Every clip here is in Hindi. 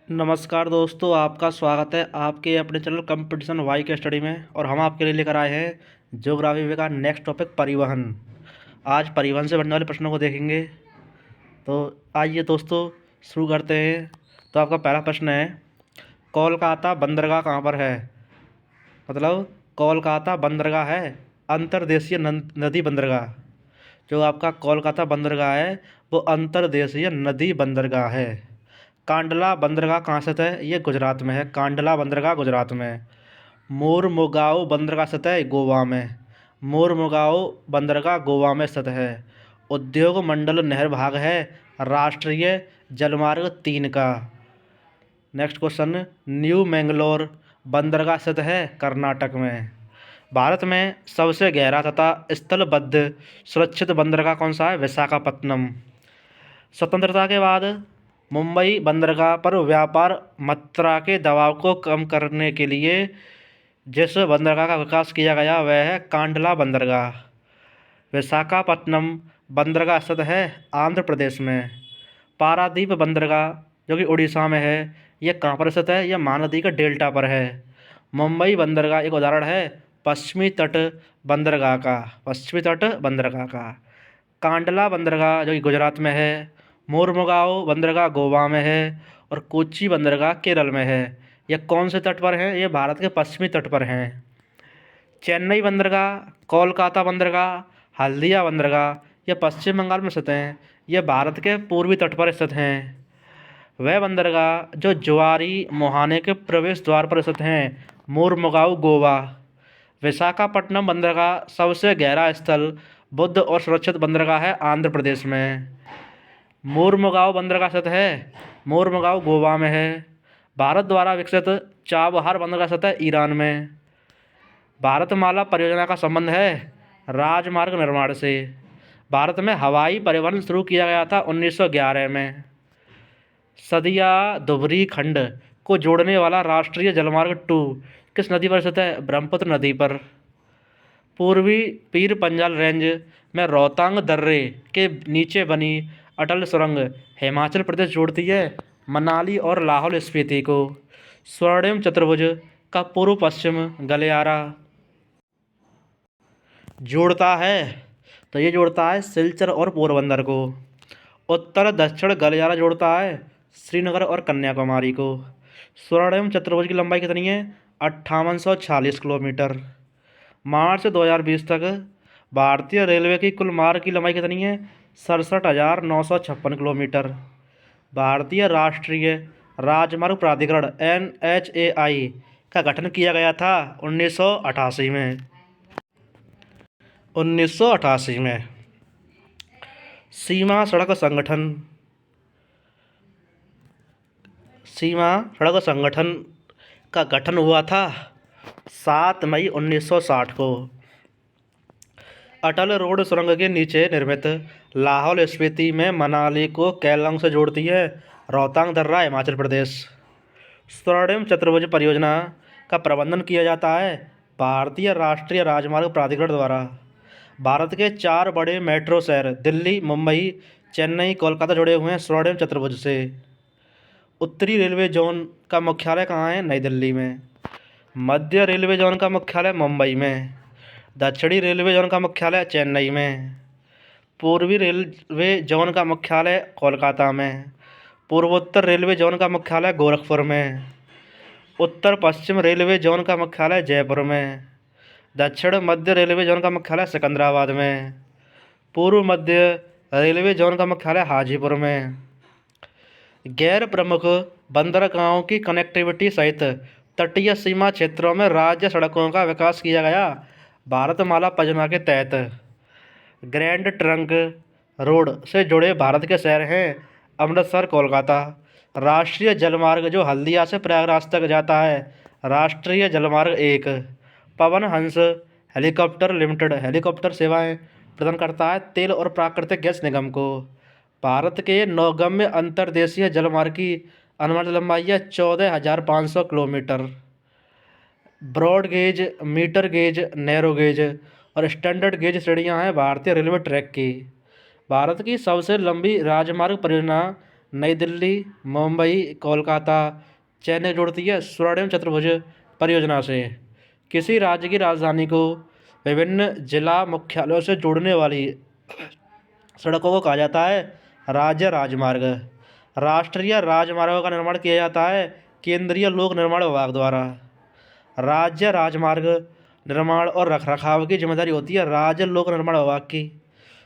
नमस्कार दोस्तों, आपका स्वागत है आपके अपने चैनल कंपटीशन वाई के स्टडी में। और हम आपके लिए लेकर आए हैं ज्योग्राफी का नेक्स्ट टॉपिक परिवहन। आज परिवहन से बनने वाले प्रश्नों को देखेंगे। तो आइए दोस्तों शुरू करते हैं। तो आपका पहला प्रश्न है, कोलकाता बंदरगाह कहाँ पर है? मतलब कोलकाता बंदरगाह है अंतर्देशीय नदी बंदरगाह। जो आपका कोलकाता बंदरगाह है वो अंतर्देशीय नदी बंदरगाह है। कांडला बंदरगाह कहाँ स्थित है? ये गुजरात में है। कांडला बंदरगाह गुजरात में है। मोरमुगाओ बंदरगाह स्थित है गोवा में। मोरमुगाओ बंदरगाह गोवा में स्थित है। उद्योग मंडल नहर भाग है राष्ट्रीय जलमार्ग 3 का। नेक्स्ट क्वेश्चन, न्यू मैंगलोर बंदरगाह स्थित है कर्नाटक में। भारत में सबसे गहरा तथा स्थलबद्ध सुरक्षित बंदरगाह कौन सा है? विशाखापत्तनम। स्वतंत्रता के बाद मुंबई बंदरगाह पर व्यापार मात्रा के दबाव को कम करने के लिए जिस बंदरगाह का विकास किया गया वह है कांडला बंदरगाह। विशाखापत्तनम बंदरगाह स्थित है आंध्र प्रदेश में। पारादीप बंदरगाह जो कि उड़ीसा में है, यह कहाँ पर स्थित है? यह महानदी के डेल्टा पर है। मुंबई बंदरगाह एक उदाहरण है पश्चिमी तट बंदरगाह का। पश्चिमी तट बंदरगाह का। कांडला बंदरगाह जो कि गुजरात में है। मोरमुगाओ बंदरगाह गोवा में है। और कोच्चि बंदरगाह केरल में है। यह कौन से तट पर हैं? ये भारत के पश्चिमी तट पर हैं। चेन्नई बंदरगाह, कोलकाता बंदरगाह, हल्दिया बंदरगाह, यह पश्चिम बंगाल में स्थित हैं। यह भारत के पूर्वी तट पर स्थित हैं। वह बंदरगाह जो जुआरी मुहाने के प्रवेश द्वार पर स्थित हैं मोरमुगाओ गोवा। विशाखापट्टनम बंदरगाह सबसे गहरा स्थल बुद्ध और सुरक्षित बंदरगाह है आंध्र प्रदेश में। मोरमुगाओ बंदरगाह स्थित है मोरमुगाओ गोवा में है। भारत द्वारा विकसित चाबहार बंदरगाह स्थित है ईरान में। भारतमाला परियोजना का संबंध है राजमार्ग निर्माण से। भारत में हवाई परिवहन शुरू किया गया था 1911 में। सदिया धुबरी खंड को जोड़ने वाला राष्ट्रीय जलमार्ग 2 किस नदी पर स्थित है? ब्रह्मपुत्र नदी पर। पूर्वी पीर पंजाल रेंज में रोहतांग दर्रे के नीचे बनी अटल सुरंग हिमाचल प्रदेश जोड़ती है मनाली और लाहौल स्पीति को। स्वर्णिम चतुर्भुज का पूर्व पश्चिम गलियारा जोड़ता है। तो ये जोड़ता है सिलचर और पोरबंदर को। उत्तर दक्षिण गलियारा जोड़ता है श्रीनगर और कन्याकुमारी को। स्वर्णिम चतुर्भुज की लंबाई कितनी है? 5846 किलोमीटर। मार्च 2020 तक भारतीय रेलवे की कुल मार्ग की लंबाई कितनी है? 67,956 किलोमीटर। भारतीय राष्ट्रीय राजमार्ग प्राधिकरण NHAI का गठन किया गया था 1988 में। 1988 में। सीमा सड़क संगठन का गठन हुआ था 7 मई 1960 को। अटल रोड सुरंग के नीचे निर्मित लाहौल स्पीति में मनाली को केलांग से जोड़ती है रोहतांग दर्रा हिमाचल प्रदेश। स्वर्णिम चतुर्भुज परियोजना का प्रबंधन किया जाता है भारतीय राष्ट्रीय राजमार्ग प्राधिकरण द्वारा। भारत के 4 बड़े मेट्रो शहर दिल्ली, मुंबई, चेन्नई, कोलकाता जुड़े हुए हैं स्वर्णिम चतुर्भुज से। उत्तरी रेलवे जोन का मुख्यालय कहाँ है? नई दिल्ली में। मध्य रेलवे जोन का मुख्यालय मुंबई में। दक्षिणी रेलवे जोन का मुख्यालय चेन्नई में। पूर्वी रेलवे जोन का मुख्यालय कोलकाता में। पूर्वोत्तर रेलवे जोन का मुख्यालय गोरखपुर में। उत्तर पश्चिम रेलवे जोन का मुख्यालय जयपुर में। दक्षिण मध्य रेलवे जोन का मुख्यालय सिकंदराबाद में। पूर्व मध्य रेलवे जोन का मुख्यालय हाजीपुर में। गैर प्रमुख बंदरगाहों की कनेक्टिविटी सहित तटीय सीमा क्षेत्रों में राज्य सड़कों का विकास किया गया भारतमाला परियोजना के तहत। ग्रैंड ट्रंक रोड से जुड़े भारत के शहर हैं अमृतसर, कोलकाता। राष्ट्रीय जलमार्ग जो हल्दिया से प्रयागराज तक जाता है राष्ट्रीय जलमार्ग 1। Pawan Hans helicopter limited helicopter सेवाएं प्रदान करता है तेल और प्राकृतिक गैस निगम को। भारत के नौगम्य अंतर्देशीय जलमार्ग की अनुमानित लंबाई है 14,500 kilometre. Broad gauge, metre gauge, narrow gauge और स्टैंडर्ड गेज श्रेणियां हैं भारतीय रेलवे ट्रैक की। भारत की सबसे लंबी राजमार्ग परियोजना नई दिल्ली, मुंबई, कोलकाता, चेन्नई जोड़ती है स्वर्णिम चतुर्भुज परियोजना से। किसी राज्य की राजधानी को विभिन्न जिला मुख्यालयों से जोड़ने वाली सड़कों को कहा जाता है राज्य राजमार्ग। राष्ट्रीय राजमार्गों का निर्माण किया जाता है केंद्रीय लोक निर्माण विभाग द्वारा। राज्य राजमार्ग निर्माण और रखरखाव की जिम्मेदारी होती है राज्य लोक निर्माण विभाग की।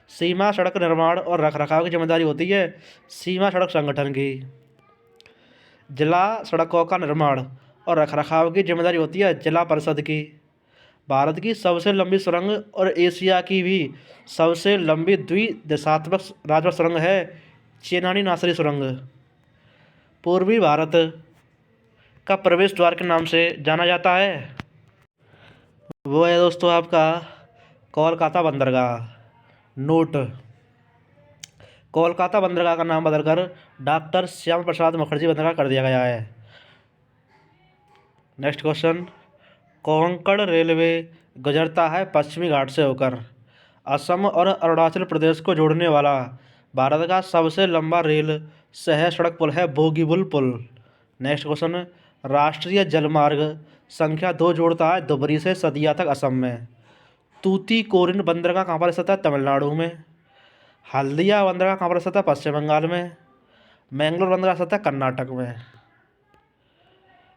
सीमा सड़क निर्माण और रखरखाव की जिम्मेदारी होती है सीमा सड़क संगठन की। जिला सड़कों का निर्माण और रखरखाव की जिम्मेदारी होती है जिला परिषद की। भारत की सबसे लंबी सुरंग और एशिया की भी सबसे लंबी द्विदिशात्मक राजपथ सुरंग है चेनानी नासरी सुरंग। पूर्वी भारत का प्रवेश द्वार के नाम से जाना जाता है वो है दोस्तों आपका कोलकाता बंदरगाह। नोट: कोलकाता बंदरगाह का नाम बदलकर डॉक्टर श्यामा प्रसाद मुखर्जी बंदरगाह कर दिया गया है। नेक्स्ट क्वेश्चन: कोंकण रेलवे गुजरता है पश्चिमी घाट से होकर। असम और अरुणाचल प्रदेश को जोड़ने वाला भारत का सबसे लंबा रेल सह सड़क पुल है बोगीबील पुल। नेक्स्ट क्वेश्चन: राष्ट्रीय जलमार्ग संख्या 2 जोड़ता है धुबरी से सदिया तक असम में। तूतीकोरिन बंदरगाह कहाँ पर स्थित है? तमिलनाडु में। हल्दिया बंदरगाह कहाँ पर स्थित है? पश्चिम बंगाल में। मैंगलोर बंदरगाह स्थित है कर्नाटक में।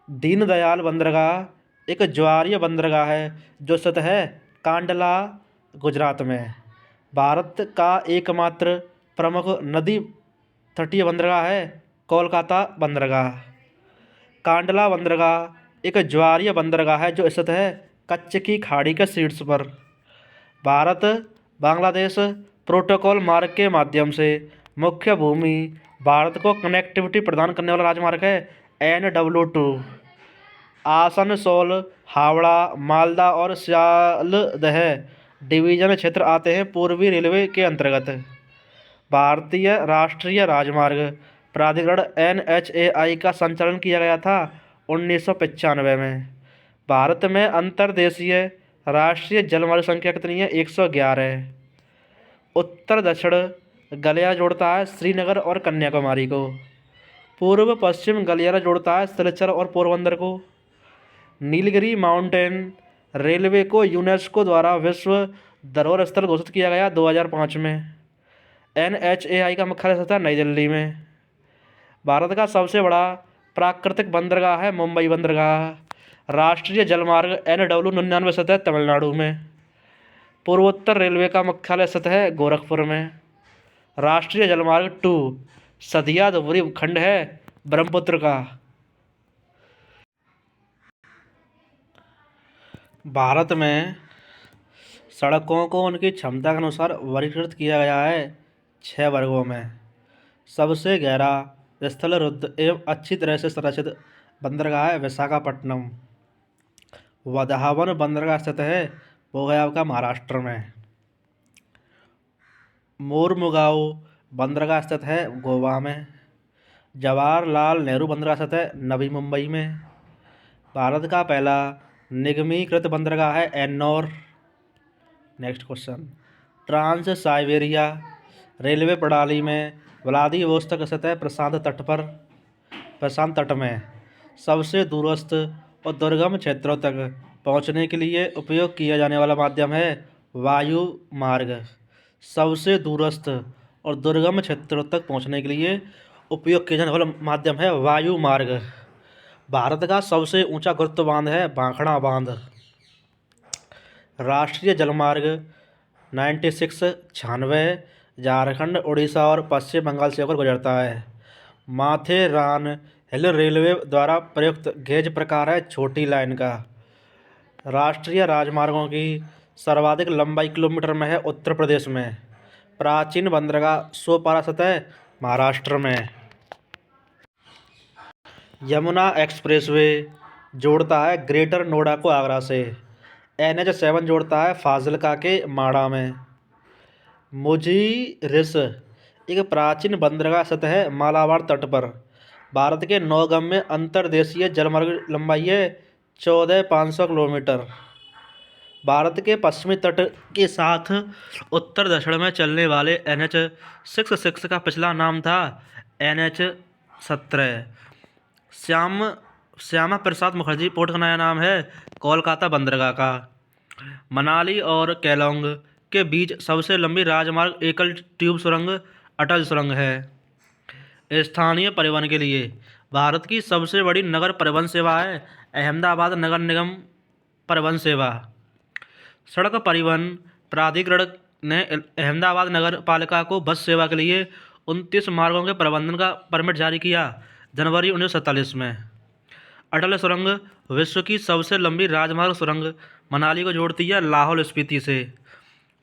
दीनदयाल बंदरगाह एक ज्वारीय बंदरगाह है जो स्थित है कांडला गुजरात में। भारत का एकमात्र प्रमुख नदी तटीय बंदरगाह है कोलकाता बंदरगाह। कांडला बंदरगाह एक ज्वारीय बंदरगाह है जो स्थित है कच्छ की खाड़ी के शीर्ष पर। भारत बांग्लादेश प्रोटोकॉल मार्ग के माध्यम से मुख्य भूमि भारत को कनेक्टिविटी प्रदान करने वाला राजमार्ग है NW2। आसनसोल, हावड़ा, मालदा और सियालदह डिवीजन क्षेत्र आते हैं पूर्वी रेलवे के अंतर्गत। भारतीय राष्ट्रीय राजमार्ग प्राधिकरण NHAI का संचालन किया गया था 1995 में। भारत में अंतर्देशीय राष्ट्रीय जलमार्ग संख्या कितनी है? 111। उत्तर दक्षिण गलियारा जोड़ता है श्रीनगर और कन्याकुमारी को। पूर्व पश्चिम गलियारा जोड़ता है सिलचर और पोरबंदर को। नीलगिरी माउंटेन रेलवे को यूनेस्को द्वारा विश्व धरोहर स्थल घोषित किया गया 2005 में। NHAI का मुख्यालय स्थित है नई दिल्ली में। भारत का सबसे बड़ा प्राकृतिक बंदरगाह है मुंबई बंदरगाह। राष्ट्रीय जलमार्ग NW99 स्थित है तमिलनाडु में। पूर्वोत्तर रेलवे का मुख्यालय स्थित है गोरखपुर में। राष्ट्रीय जलमार्ग 2 सदिया धुबरी खंड है ब्रह्मपुत्र का। भारत में सड़कों को उनकी क्षमता के अनुसार वर्गीकृत किया गया है 6 वर्गों में। सबसे गहरा स्थल रुद्ध एवं अच्छी तरह से संरचित बंदरगाह है विशाखापट्टनम। वधावन बंदरगाह स्थित है वो है आपका महाराष्ट्र में। मोरमुगाओ बंदरगाह स्थित है गोवा में। जवाहरलाल नेहरू बंदरगाह स्थित है नवी मुंबई में। भारत का पहला निगमीकृत बंदरगाह है Ennore. Next question: trans Siberia railway प्रणाली में व्लादिवोस्तोक स्थित है प्रशांत तट में। सबसे दूरस्थ और दुर्गम क्षेत्रों तक पहुंचने के लिए उपयोग किया जाने वाला माध्यम है वायु मार्ग। सबसे दूरस्थ और दुर्गम क्षेत्रों तक पहुंचने के लिए उपयोग किया जाने वाला माध्यम है वायु मार्ग। भारत का सबसे ऊंचा गुरुत्व बांध है भाखड़ा बांध। राष्ट्रीय जलमार्ग 9696 झारखंड, उड़ीसा और पश्चिम बंगाल से होकर गुजरता है। माथेरान हिल रेलवे द्वारा प्रयुक्त गेज प्रकार है छोटी लाइन का। राष्ट्रीय राजमार्गों की सर्वाधिक लंबाई किलोमीटर में है उत्तर प्रदेश में। प्राचीन बंदरगाह सोपारा स्थित है महाराष्ट्र में। यमुना एक्सप्रेसवे जोड़ता है ग्रेटर नोएडा को आगरा से। NH7 जोड़ता है फाजिल्का के माड़ा में। मुजीरिस एक प्राचीन बंदरगाह स्थित है मालाबार तट पर। भारत के नौगम में अंतर्देशीय जलमार्ग लंबाई है 14,500 किलोमीटर। भारत के पश्चिमी तट के साथ उत्तर दक्षिण में चलने वाले NH66 का पिछला नाम था NH 17। श्याम श्यामा प्रसाद मुखर्जी पोर्ट का नया नाम है कोलकाता बंदरगाह का। मनाली और केलोंग के बीच सबसे लंबी राजमार्ग एकल ट्यूब सुरंग अटल सुरंग है। स्थानीय परिवहन के लिए भारत की सबसे बड़ी नगर परिवहन सेवा है अहमदाबाद नगर निगम परिवहन सेवा। सड़क परिवहन प्राधिकरण ने अहमदाबाद नगर पालिका को बस सेवा के लिए 29 मार्गों के प्रबंधन का परमिट जारी किया जनवरी 1947 में। अटल सुरंग विश्व की सबसे लंबी राजमार्ग सुरंग मनाली को जोड़ती है लाहौल स्पीति से।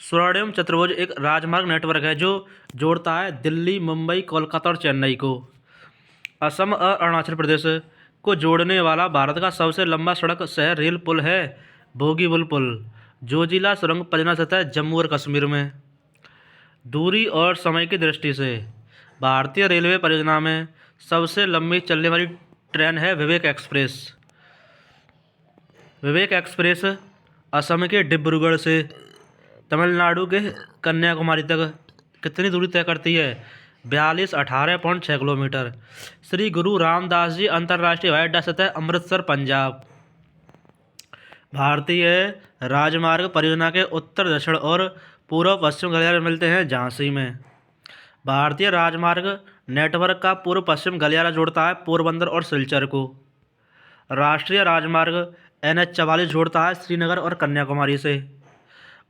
स्वर्णिम चतुर्भुज एक राजमार्ग नेटवर्क है जो जोड़ता है दिल्ली, मुंबई, कोलकाता और चेन्नई को। असम और अरुणाचल प्रदेश को जोड़ने वाला भारत का सबसे लंबा सड़क शहर रेल पुल है बोगीबील पुल। जोजिला सुरंग परियोजना स्थित है जम्मू और कश्मीर में। दूरी और समय की दृष्टि से भारतीय रेलवे परियोजना में सबसे लंबी चलने वाली ट्रेन है विवेक एक्सप्रेस। विवेक एक्सप्रेस असम के डिब्रूगढ़ से तमिलनाडु के कन्याकुमारी तक कितनी दूरी तय करती है 4218.6 किलोमीटर। श्री गुरु रामदास जी अंतर्राष्ट्रीय हवाई अड्डा स्थित है अमृतसर, पंजाब। भारतीय राजमार्ग परियोजना के उत्तर, दक्षिण और पूर्व पश्चिम गलियारे मिलते हैं झांसी में। भारतीय राजमार्ग नेटवर्क का पूर्व पश्चिम गलियारा जोड़ता है पोरबंदर और सिलचर को। राष्ट्रीय राजमार्ग NH 44 जोड़ता है श्रीनगर और कन्याकुमारी से।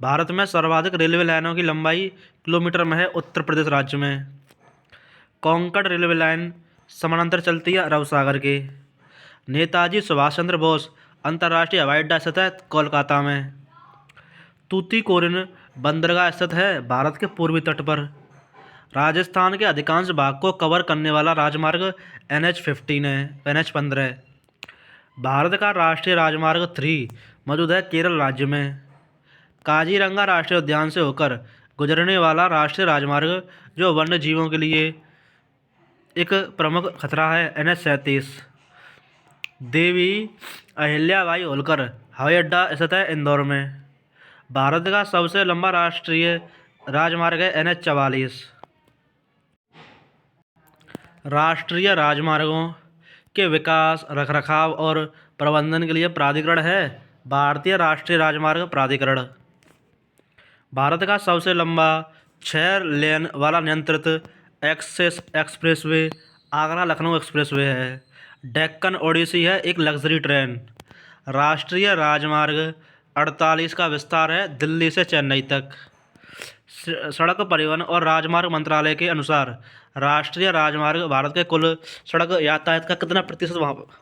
भारत में सर्वाधिक रेलवे लाइनों की लंबाई किलोमीटर में है उत्तर प्रदेश राज्य में। कोंकण रेलवे लाइन समानांतर चलती है अरब सागर के। नेताजी सुभाष चंद्र बोस अंतर्राष्ट्रीय हवाई अड्डा स्थित है कोलकाता में। तूतीकोरिन बंदरगाह स्थित है भारत के पूर्वी तट पर। राजस्थान के अधिकांश भाग को कवर करने वाला राजमार्ग NH 15 है। भारत का राष्ट्रीय राजमार्ग 3 मौजूद है केरल राज्य में। काजीरंगा राष्ट्रीय उद्यान से होकर गुजरने वाला राष्ट्रीय राजमार्ग जो वन्य जीवों के लिए एक प्रमुख खतरा है NH 37। देवी अहिल्याबाई होलकर हवाई अड्डा स्थित है इंदौर में। भारत का सबसे लंबा राष्ट्रीय राजमार्ग है NH 44। राष्ट्रीय राजमार्गों के विकास, रखरखाव और प्रबंधन के लिए प्राधिकरण है भारतीय राष्ट्रीय राजमार्ग प्राधिकरण। भारत का सबसे लंबा 6 लेन वाला नियंत्रित एक्सप्रेसवे आगरा लखनऊ एक्सप्रेसवे है। डेक्कन ओडिसी है एक लग्जरी ट्रेन। राष्ट्रीय राजमार्ग 48 का विस्तार है दिल्ली से चेन्नई तक। सड़क परिवहन और राजमार्ग मंत्रालय के अनुसार राष्ट्रीय राजमार्ग भारत के कुल सड़क यातायात का कितना प्रतिशत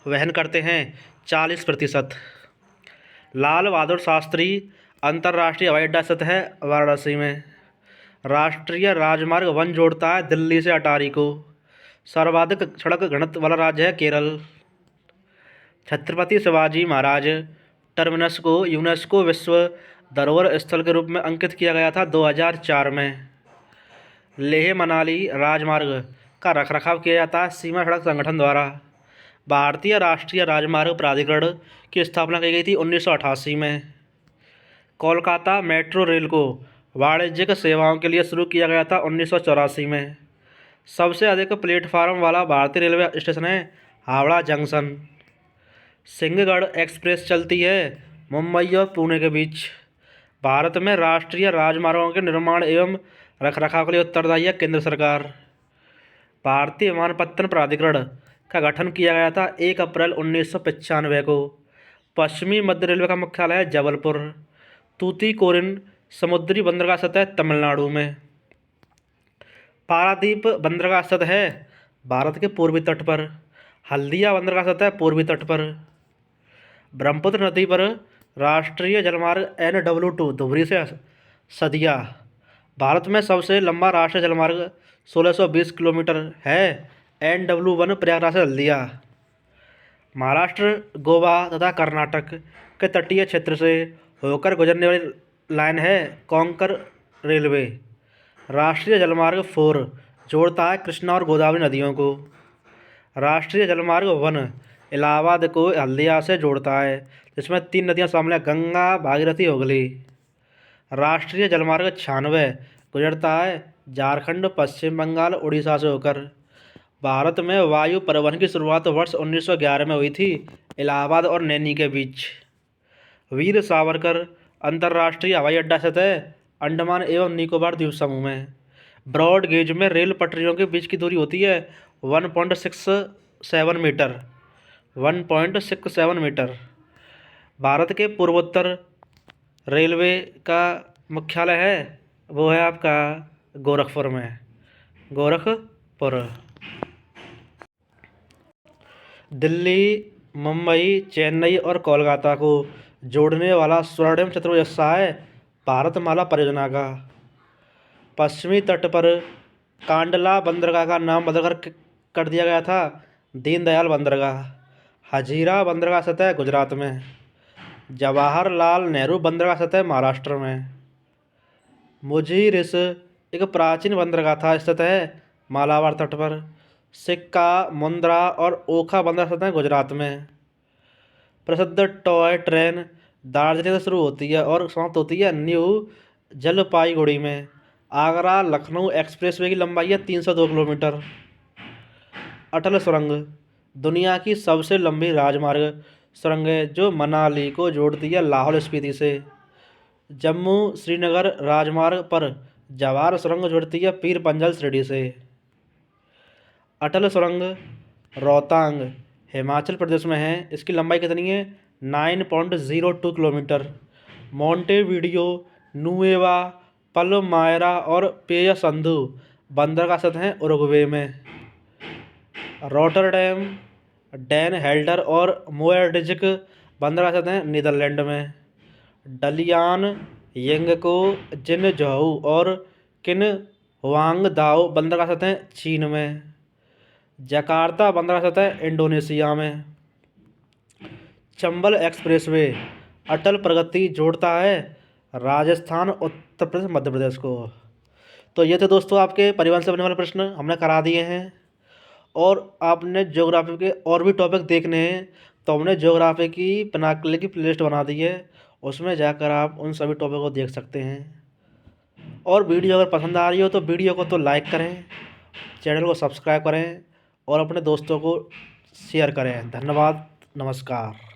वहन करते हैं 40%। लाल बहादुर शास्त्री अंतर्राष्ट्रीय हवाई अड्डा स्थित है वाराणसी में। राष्ट्रीय राजमार्ग 1 जोड़ता है दिल्ली से अटारी को। सर्वाधिक सड़क घनत्व वाला राज्य है केरल। छत्रपति शिवाजी महाराज टर्मिनस को यूनेस्को विश्व धरोहर स्थल के रूप में अंकित किया गया था 2004 में। लेह मनाली राजमार्ग का रखरखाव किया जाता है सीमा सड़क संगठन द्वारा। भारतीय राष्ट्रीय राजमार्ग प्राधिकरण की स्थापना की गई थी 1988 में। कोलकाता मेट्रो रेल को वाणिज्यिक सेवाओं के लिए शुरू किया गया था 1984 में। सबसे अधिक प्लेटफार्म वाला भारतीय रेलवे स्टेशन है हावड़ा जंक्शन। सिंहगढ़ एक्सप्रेस चलती है मुंबई और पुणे के बीच। भारत में राष्ट्रीय राजमार्गों के निर्माण एवं रखरखाव के लिए उत्तरदायी है केंद्र सरकार। भारतीय विमानपत्तन प्राधिकरण का गठन किया गया था 1 अप्रैल 1995 को। पश्चिमी मध्य रेलवे का मुख्यालय है जबलपुर। तूतीकोरिन समुद्री बंदरगाह स्थित है तमिलनाडु में। पारादीप बंदरगाह स्थित है भारत के पूर्वी तट पर। हल्दिया बंदरगाह स्थित है पूर्वी तट पर। ब्रह्मपुत्र नदी पर राष्ट्रीय जलमार्ग NW2 धुबरी से सदिया। भारत में सबसे लंबा राष्ट्रीय जलमार्ग 1620 किलोमीटर है NW1 प्रयागराज से हल्दिया। महाराष्ट्र, गोवा तथा कर्नाटक के तटीय क्षेत्र से होकर गुजरने वाली लाइन है कोंकण रेलवे। राष्ट्रीय जलमार्ग 4 जोड़ता है कृष्णा और गोदावरी नदियों को। राष्ट्रीय जलमार्ग 1 इलाहाबाद को हल्दिया से जोड़ता है जिसमें 3 नदियां शामिल हैं गंगा, भागीरथी, हुगली। राष्ट्रीय जलमार्ग 96 गुजरता है झारखंड, पश्चिम बंगाल, उड़ीसा से होकर। भारत में वायु परिवहन की शुरुआत वर्ष 1911 में हुई थी, इलाहाबाद और नैनी के बीच। वीर सावरकर अंतर्राष्ट्रीय हवाई अड्डा स्थित है, अंडमान एवं निकोबार द्वीप समूह में। ब्रॉड गेज में रेल पटरियों के बीच की दूरी होती है 1.67 मीटर। 1.67 मीटर। भारत के पूर्वोत्तर रेलवे का मुख्यालय है, वो है आपका गोरखपुर में। गोरखपुर। दिल्ली, मुंबई, चेन्नई और कोलकाता को जोड़ने वाला स्वर्णिम चतुर्भुज हिस्सा है भारतमाला परियोजना का। पश्चिमी तट पर कांडला बंदरगाह का नाम बदलकर कर दिया गया था दीनदयाल बंदरगाह। हजीरा बंदरगाह स्थित है गुजरात में। जवाहरलाल नेहरू बंदरगाह स्थित है महाराष्ट्र में। मुजीरिस एक प्राचीन बंदरगाह था, स्थित है मालाबार तट पर। सिक्का, मुंद्रा और ओखा बंदरगाह स्थित है गुजरात में। प्रसिद्ध टॉय ट्रेन दार्जिलिंग से शुरू होती है और समाप्त होती है न्यू जलपाईगुड़ी में। आगरा लखनऊ एक्सप्रेसवे की लंबाई है 302 किलोमीटर। अटल सुरंग दुनिया की सबसे लंबी राजमार्ग सुरंग है, जो मनाली को जोड़ती है लाहौल स्पीति से। जम्मू श्रीनगर राजमार्ग पर जवाहर सुरंग जोड़ती है पीर पंजल शिरडी से। अटल सुरंग रोहतांग हिमाचल प्रदेश में है। इसकी लंबाई कितनी है? 9.02 किलोमीटर। मोंटेवीडियो, नुएवा, पलमायरा और पेयसंधु बंदरगाह स्थित हैं उरुग्वे में। रॉटरडैम, डेन हेल्डर और मोएर्डिजक बंदरगाह स्थित हैं नीदरलैंड में। डलियान, यिंगको, जिनझाऊ और किनहुआंगदाओ बंदरगाह स्थित हैं चीन में। जकार्ता बंदरगाह स्थित है इंडोनेशिया में। चंबल एक्सप्रेसवे अटल प्रगति जोड़ता है राजस्थान, उत्तर प्रदेश, मध्य प्रदेश को। तो ये थे दोस्तों आपके परिवहन से बनने वाले प्रश्न, हमने करा दिए हैं। और आपने ज्योग्राफी के और भी टॉपिक देखने हैं तो हमने ज्योग्राफी की पिनाकले की प्लेलिस्ट बना दी है, उसमें जाकर आप उन सभी टॉपिक को देख सकते हैं। और वीडियो अगर पसंद आ रही हो तो वीडियो को तो लाइक करें, चैनल को सब्सक्राइब करें और अपने दोस्तों को शेयर करें। धन्यवाद, नमस्कार।